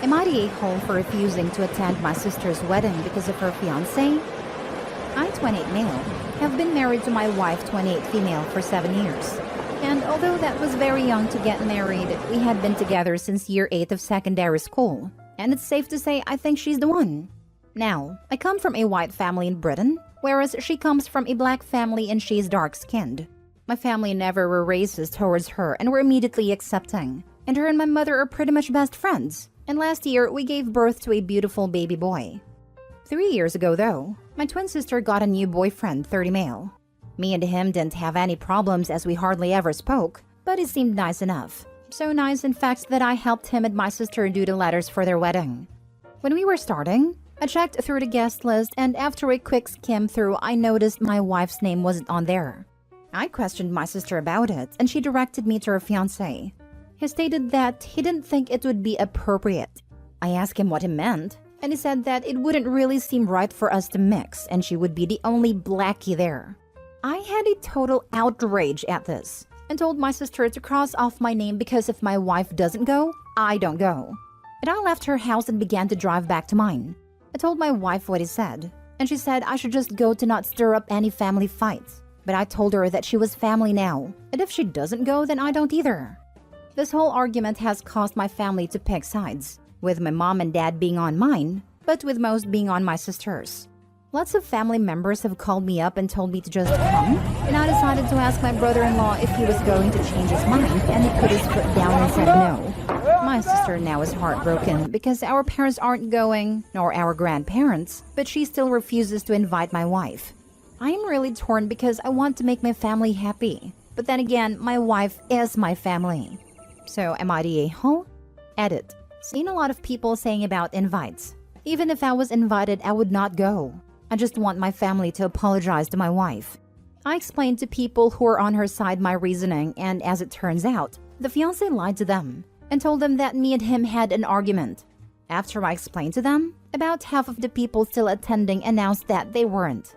Am I the a-hole for refusing to attend my sister's wedding because of her fiancé? I, 28 male, have been married to my wife, 28 female, for 7 years. And although that was very young to get married, we had been together since year 8 of secondary school. And it's safe to say I think she's the one. Now, I come from a white family in Britain, whereas she comes from a black family and she's dark-skinned. My family never were racist towards her and were immediately accepting. And her and my mother are pretty much best friends. And last year, we gave birth to a beautiful baby boy. 3 years ago, though, my twin sister got a new boyfriend, 30 male. Me and him didn't have any problems as we hardly ever spoke, but he seemed nice enough. So nice, in fact, that I helped him and my sister do the letters for their wedding. When we were starting, I checked through the guest list, and after a quick skim through, I noticed my wife's name wasn't on there. I questioned my sister about it, and she directed me to her fiancé. He stated that he didn't think it would be appropriate. I asked him what he meant, and he said that it wouldn't really seem right for us to mix, and she would be the only blackie there. I had a total outrage at this, and told my sister to cross off my name because if my wife doesn't go, I don't go. And I left her house and began to drive back to mine. I told my wife what he said, and she said I should just go to not stir up any family fights. But I told her that she was family now, and if she doesn't go, then I don't either. This whole argument has caused my family to pick sides, with my mom and dad being on mine, but with most being on my sister's. Lots of family members have called me up and told me to just come, and I decided to ask my brother-in-law if he was going to change his mind, and he put his foot down and said no. My sister now is heartbroken because our parents aren't going, nor our grandparents, but she still refuses to invite my wife. I am really torn because I want to make my family happy, but then again, my wife is my family. So am I the a-hole? Edit. Seen a lot of people saying about invites. Even if I was invited, I would not go. I just want my family to apologize to my wife. I explained to people who are on her side my reasoning, and as it turns out, the fiancé lied to them and told them that me and him had an argument. After I explained to them, about half of the people still attending announced that they weren't.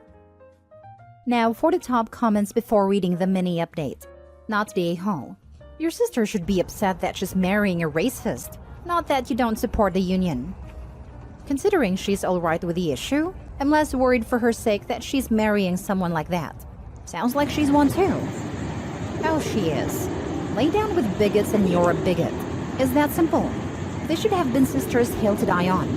Now for the top comments before reading the mini update. Not the a-hole. Your sister should be upset that she's marrying a racist, not that you don't support the union. Considering she's alright with the issue, I'm less worried for her sake that she's marrying someone like that. Sounds like she's one too. Oh, she is. Lay down with bigots and you're a bigot. It's that simple. They should have been sisters hill to die on.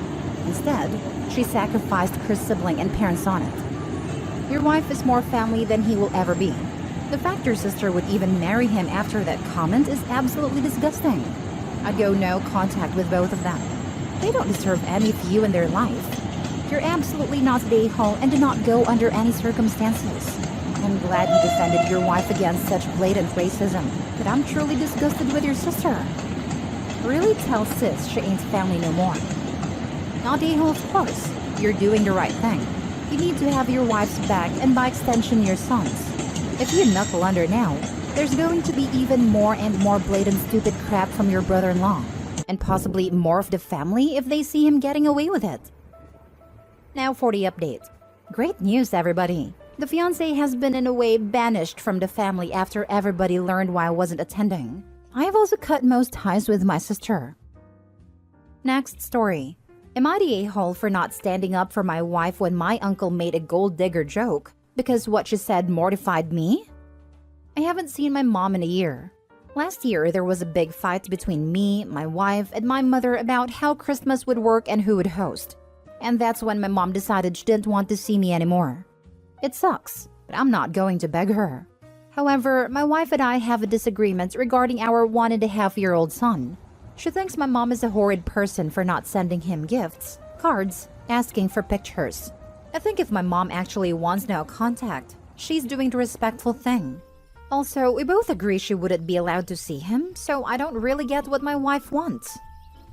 Instead, she sacrificed her sibling and parents on it. Your wife is more family than he will ever be. The fact your sister would even marry him after that comment is absolutely disgusting. I'd go no contact with both of them. They don't deserve any of you in their life. You're absolutely not the a-hole and do not go under any circumstances. I'm glad you defended your wife against such blatant racism, but I'm truly disgusted with your sister. Really tell sis she ain't family no more. Not the a-hole, of course. You're doing the right thing. You need to have your wife's back and by extension your son's. If you knuckle under now, there's going to be even more and more blatant stupid crap from your brother-in-law. And possibly more of the family if they see him getting away with it. Now for the update. Great news, everybody. The fiancé has been in a way banished from the family after everybody learned why I wasn't attending. I have also cut most ties with my sister. Next story. Am I the a-hole for not standing up for my wife when my uncle made a gold digger joke because what she said mortified me? I haven't seen my mom in a year. Last year, there was a big fight between me, my wife, and my mother about how Christmas would work and who would host. And that's when my mom decided she didn't want to see me anymore. It sucks, but I'm not going to beg her. However, my wife and I have a disagreement regarding our 1.5-year-old son. She thinks my mom is a horrid person for not sending him gifts, cards, asking for pictures. I think if my mom actually wants no contact, she's doing the respectful thing. Also, we both agree she wouldn't be allowed to see him, so I don't really get what my wife wants.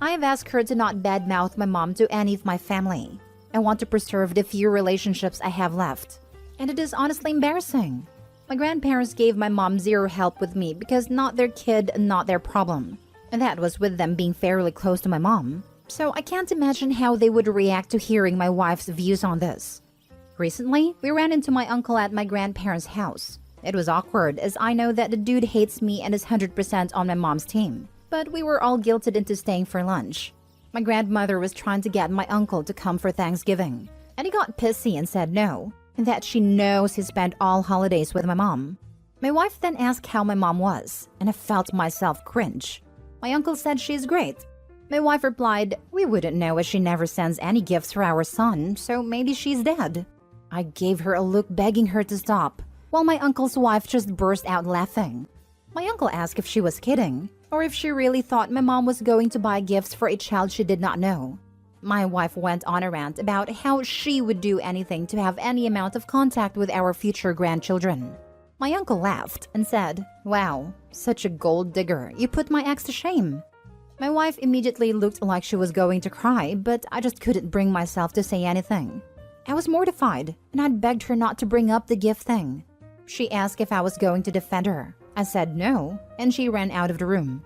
I have asked her to not badmouth my mom to any of my family. I want to preserve the few relationships I have left. And it is honestly embarrassing. My grandparents gave my mom zero help with me because not their kid, not their problem. And that was with them being fairly close to my mom. So I can't imagine how they would react to hearing my wife's views on this. Recently, we ran into my uncle at my grandparents' house. It was awkward as I know that the dude hates me and is 100% on my mom's team. But we were all guilted into staying for lunch. My grandmother was trying to get my uncle to come for Thanksgiving, and he got pissy and said no, and that she knows he spent all holidays with my mom. My wife then asked how my mom was, and I felt myself cringe. My uncle said she's great. My wife replied, "We wouldn't know as she never sends any gifts for our son, so maybe she's dead." I gave her a look begging her to stop, while my uncle's wife just burst out laughing. My uncle asked if she was kidding, or if she really thought my mom was going to buy gifts for a child she did not know. My wife went on a rant about how she would do anything to have any amount of contact with our future grandchildren. My uncle laughed and said, "Wow, such a gold digger, you put my ex to shame." My wife immediately looked like she was going to cry, but I just couldn't bring myself to say anything. I was mortified, and I'd begged her not to bring up the gift thing. She asked if I was going to defend her. I said no, and she ran out of the room.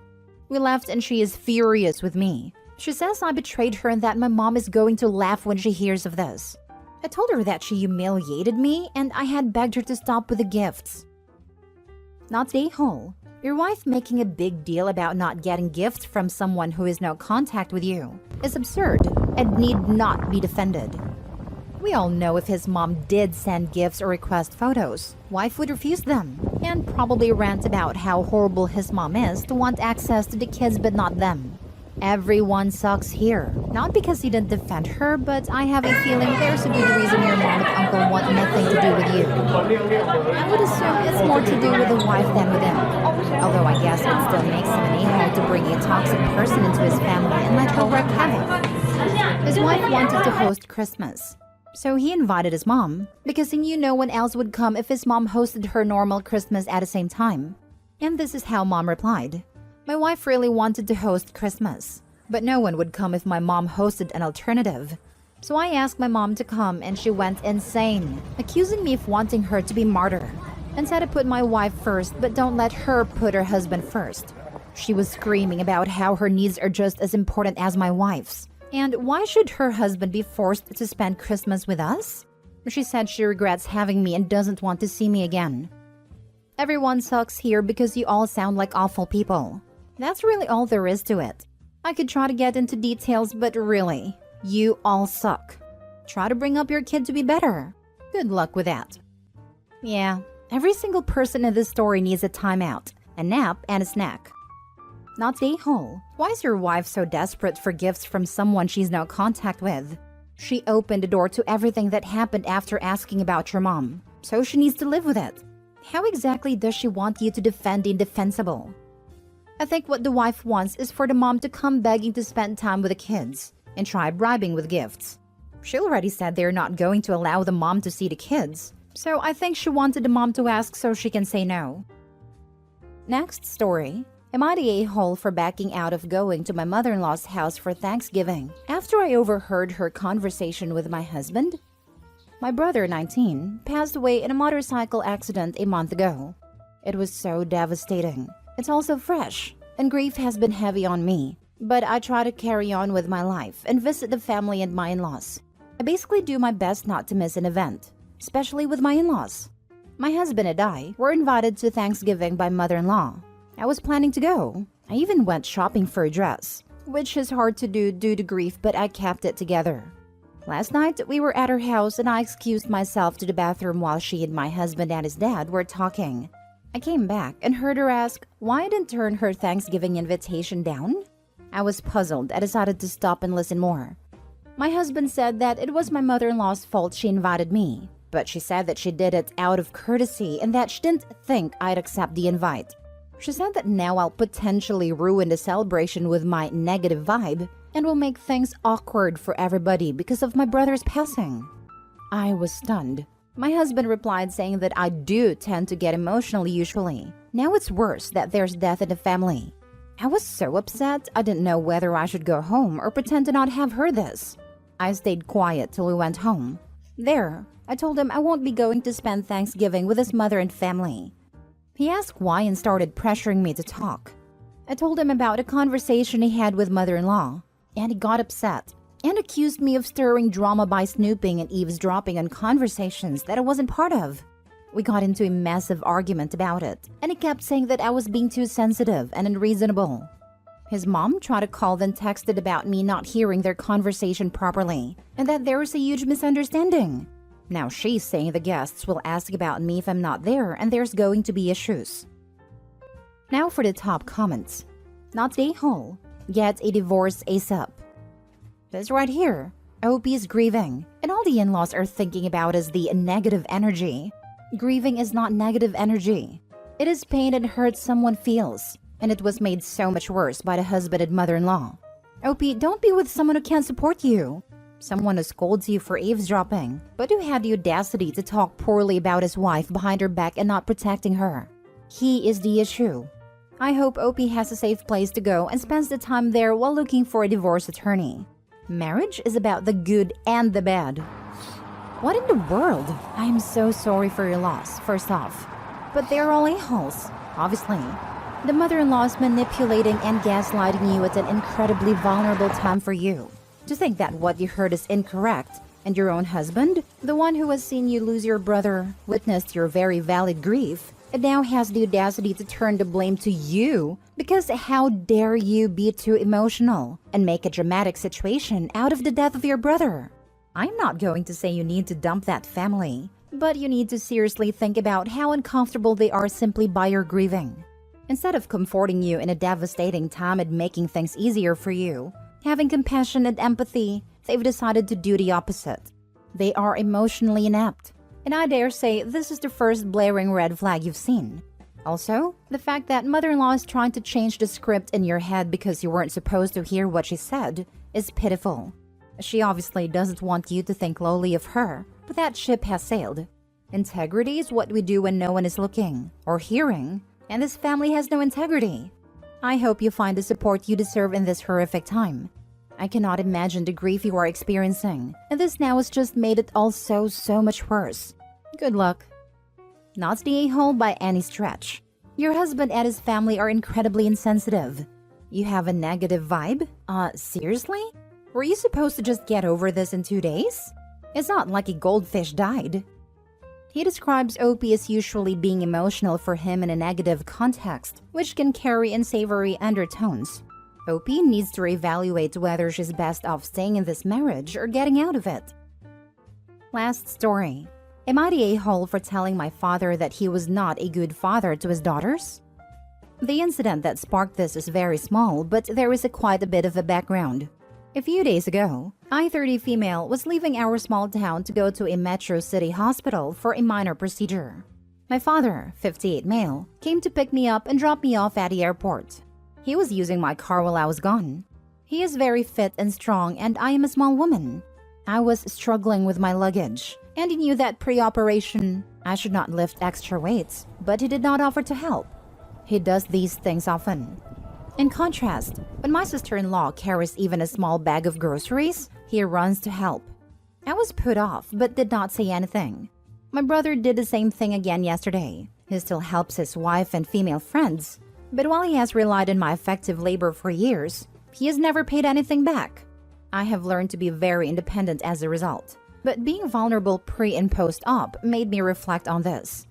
We left and she is furious with me. She says I betrayed her and that my mom is going to laugh when she hears of this. I told her that she humiliated me and I had begged her to stop with the gifts. Not a-hole. Your wife making a big deal about not getting gifts from someone who is no contact with you is absurd and need not be defended. We all know if his mom did send gifts or request photos, wife would refuse them and probably rant about how horrible his mom is to want access to the kids but not them. Everyone sucks here. Not because he didn't defend her, but I have a feeling there's a good reason your mom and uncle want nothing to do with you. I would assume it's more to do with the wife than with him. Although I guess it still makes him an a-hole to bring a toxic person into his family and let her wreak havoc. His wife wanted to host Christmas, so he invited his mom because he knew no one else would come if his mom hosted her normal Christmas at the same time. And this is how mom replied. My wife really wanted to host Christmas, but no one would come if my mom hosted an alternative. So I asked my mom to come and she went insane, accusing me of wanting her to be martyr, and said to put my wife first but don't let her put her husband first. She was screaming about how her needs are just as important as my wife's, and why should her husband be forced to spend Christmas with us? She said she regrets having me and doesn't want to see me again. Everyone sucks here because you all sound like awful people. That's really all there is to it. I could try to get into details, but really, you all suck. Try to bring up your kid to be better. Good luck with that. Yeah, every single person in this story needs a timeout, a nap, and a snack. Not a-hole. Why is your wife so desperate for gifts from someone she's no contact with? She opened the door to everything that happened after asking about your mom, so she needs to live with it. How exactly does she want you to defend the indefensible? I think what the wife wants is for the mom to come begging to spend time with the kids and try bribing with gifts. She already said they're not going to allow the mom to see the kids, so I think she wanted the mom to ask so she can say no. Next story. Am I the a-hole for backing out of going to my mother-in-law's house for Thanksgiving after I overheard her conversation with my husband? My brother, 19, passed away in a motorcycle accident a month ago. It was so devastating. It's also fresh, and grief has been heavy on me, but I try to carry on with my life and visit the family and my in-laws. I basically do my best not to miss an event, especially with my in-laws. My husband and I were invited to Thanksgiving by mother-in-law. I was planning to go. I even went shopping for a dress, which is hard to do due to grief, but I kept it together. Last night, we were at her house and I excused myself to the bathroom while she and my husband and his dad were talking. I came back and heard her ask why I didn't turn her Thanksgiving invitation down. I was puzzled. I decided to stop and listen more. My husband said that it was my mother-in-law's fault she invited me, but she said that she did it out of courtesy and that she didn't think I'd accept the invite. She said that now I'll potentially ruin the celebration with my negative vibe and will make things awkward for everybody because of my brother's passing. I was stunned. My husband replied saying that I do tend to get emotional usually. Now it's worse that there's death in the family. I was so upset I didn't know whether I should go home or pretend to not have heard this. I stayed quiet till we went home. There, I told him I won't be going to spend Thanksgiving with his mother and family. He asked why and started pressuring me to talk. I told him about a conversation he had with mother-in-law, and he got upset and accused me of stirring drama by snooping and eavesdropping on conversations that I wasn't part of. We got into a massive argument about it, and he kept saying that I was being too sensitive and unreasonable. His mom tried to call then texted about me not hearing their conversation properly and that there was a huge misunderstanding. Now she's saying the guests will ask about me if I'm not there and there's going to be issues. Now for the top comments. Not stay whole. Get a divorce ASAP. This right here. OP is grieving, and all the in-laws are thinking about is the negative energy. Grieving is not negative energy. It is pain and hurt someone feels, and it was made so much worse by the husband and mother-in-law. OP, don't be with someone who can't support you. Someone who scolds you for eavesdropping, but who had the audacity to talk poorly about his wife behind her back and not protecting her. He is the issue. I hope OP has a safe place to go and spends the time there while looking for a divorce attorney. Marriage is about the good and the bad. What in the world? I am so sorry for your loss, first off. But they're all a-holes, obviously. The mother-in-law is manipulating and gaslighting you at an incredibly vulnerable time for you. To think that what you heard is incorrect, and your own husband, the one who has seen you lose your brother, witnessed your very valid grief, and now has the audacity to turn the blame to you because how dare you be too emotional and make a dramatic situation out of the death of your brother? I'm not going to say you need to dump that family, but you need to seriously think about how uncomfortable they are simply by your grieving. Instead of comforting you in a devastating time and making things easier for you, having compassion and empathy, they've decided to do the opposite. They are emotionally inept. And I dare say this is the first blaring red flag you've seen. Also, the fact that mother-in-law is trying to change the script in your head because you weren't supposed to hear what she said is pitiful. She obviously doesn't want you to think lowly of her, but that ship has sailed. Integrity is what we do when no one is looking or hearing, and this family has no integrity. I hope you find the support you deserve in this horrific time. I cannot imagine the grief you are experiencing, and this now has just made it all so much worse. Good luck. Not the a-hole by any stretch. Your husband and his family are incredibly insensitive. You have a negative vibe? Seriously? Were you supposed to just get over this in 2 days? It's not like a goldfish died. He describes OP as usually being emotional for him in a negative context, which can carry unsavory undertones. OP needs to reevaluate whether she's best off staying in this marriage or getting out of it. Last story. Am I the a-hole for telling my father that he was not a good father to his daughters? The incident that sparked this is very small, but there is quite a bit of a background. A few days ago, I, 30 female, was leaving our small town to go to a metro city hospital for a minor procedure. My father, 58 male, came to pick me up and drop me off at the airport. He was using my car while I was gone. He is very fit and strong, and I am a small woman. I was struggling with my luggage, and he knew that pre-operation I should not lift extra weights, but he did not offer to help. He does these things often. In contrast, when my sister-in-law carries even a small bag of groceries, he runs to help. I was put off, but did not say anything. My brother did the same thing again yesterday. He still helps his wife and female friends. But while he has relied on my effective labor for years, he has never paid anything back. I have learned to be very independent as a result. But being vulnerable pre- and post-op made me reflect on this.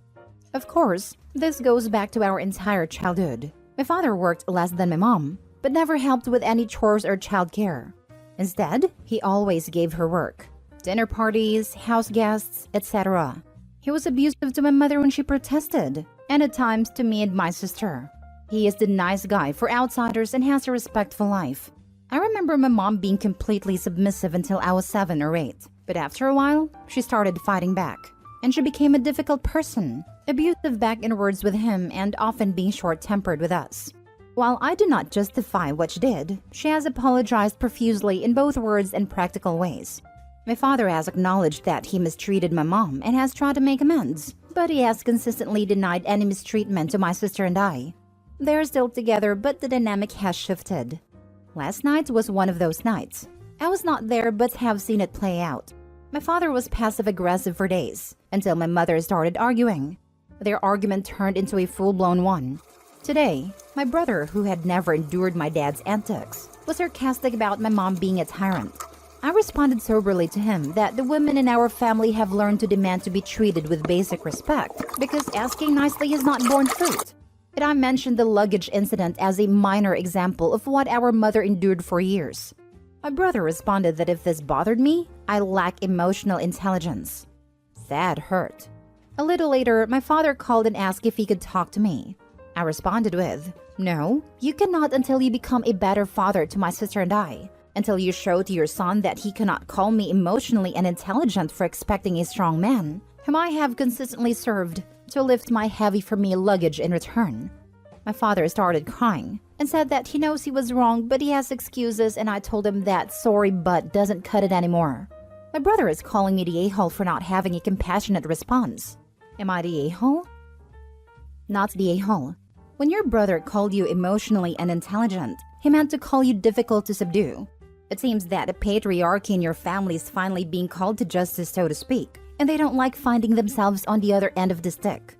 Of course, this goes back to our entire childhood. My father worked less than my mom, but never helped with any chores or childcare. Instead, he always gave her work. Dinner parties, house guests, etc. He was abusive to my mother when she protested, and at times to me and my sister. He is the nice guy for outsiders and has a respectful life. I remember my mom being completely submissive until I was 7 or 8, but after a while, she started fighting back, and she became a difficult person, abusive back and words with him and often being short-tempered with us. While I do not justify what she did, she has apologized profusely in both words and practical ways. My father has acknowledged that he mistreated my mom and has tried to make amends, but he has consistently denied any mistreatment to my sister and I. They're still together, but the dynamic has shifted. Last night was one of those nights. I was not there but have seen it play out. My father was passive-aggressive for days, until my mother started arguing. Their argument turned into a full-blown one. Today, my brother, who had never endured my dad's antics, was sarcastic about my mom being a tyrant. I responded soberly to him that the women in our family have learned to demand to be treated with basic respect, because asking nicely is not born fruit. And I mentioned the luggage incident as a minor example of what our mother endured for years. My brother responded that if this bothered me, I lack emotional intelligence. That hurt. A little later, my father called and asked if he could talk to me. I responded with, "No, you cannot until you become a better father to my sister and I. Until you show to your son that he cannot call me emotionally and intelligent for expecting a strong man, whom I have consistently served, to lift my heavy for me luggage in return." My father started crying and said that he knows he was wrong, but he has excuses, and I told him that sorry but doesn't cut it anymore. My brother is calling me the a-hole for not having a compassionate response. Am I the a-hole? Not the a-hole. When your brother called you emotionally unintelligent, he meant to call you difficult to subdue. It seems that a patriarchy in your family is finally being called to justice, so to speak, and they don't like finding themselves on the other end of the stick.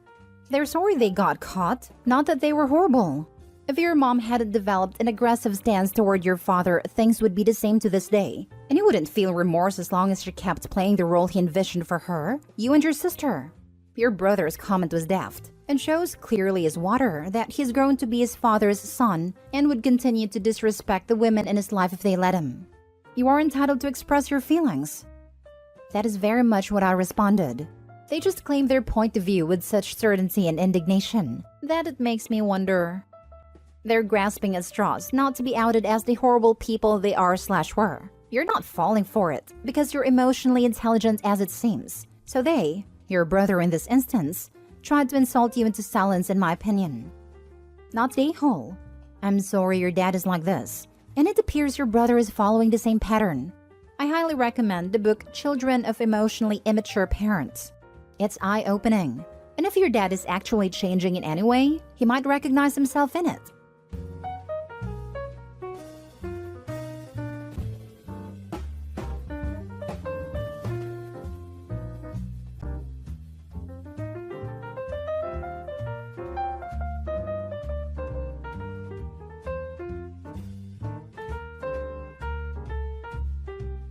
They're sorry they got caught, not that they were horrible. If your mom hadn't developed an aggressive stance toward your father, things would be the same to this day, and you wouldn't feel remorse as long as you kept playing the role he envisioned for her, you and your sister. Your brother's comment was daft, and shows clearly as water that he's grown to be his father's son and would continue to disrespect the women in his life if they let him. You are entitled to express your feelings. That is very much what I responded. They just claim their point of view with such certainty and indignation that it makes me wonder. They're grasping at straws not to be outed as the horrible people they are/were. You're not falling for it because you're emotionally intelligent as it seems. So they, your brother in this instance, tried to insult you into silence, in my opinion. Not the a-hole. I'm sorry your dad is like this, and it appears your brother is following the same pattern. I highly recommend the book Children of Emotionally Immature Parents. It's eye-opening, and if your dad is actually changing in any way, he might recognize himself in it.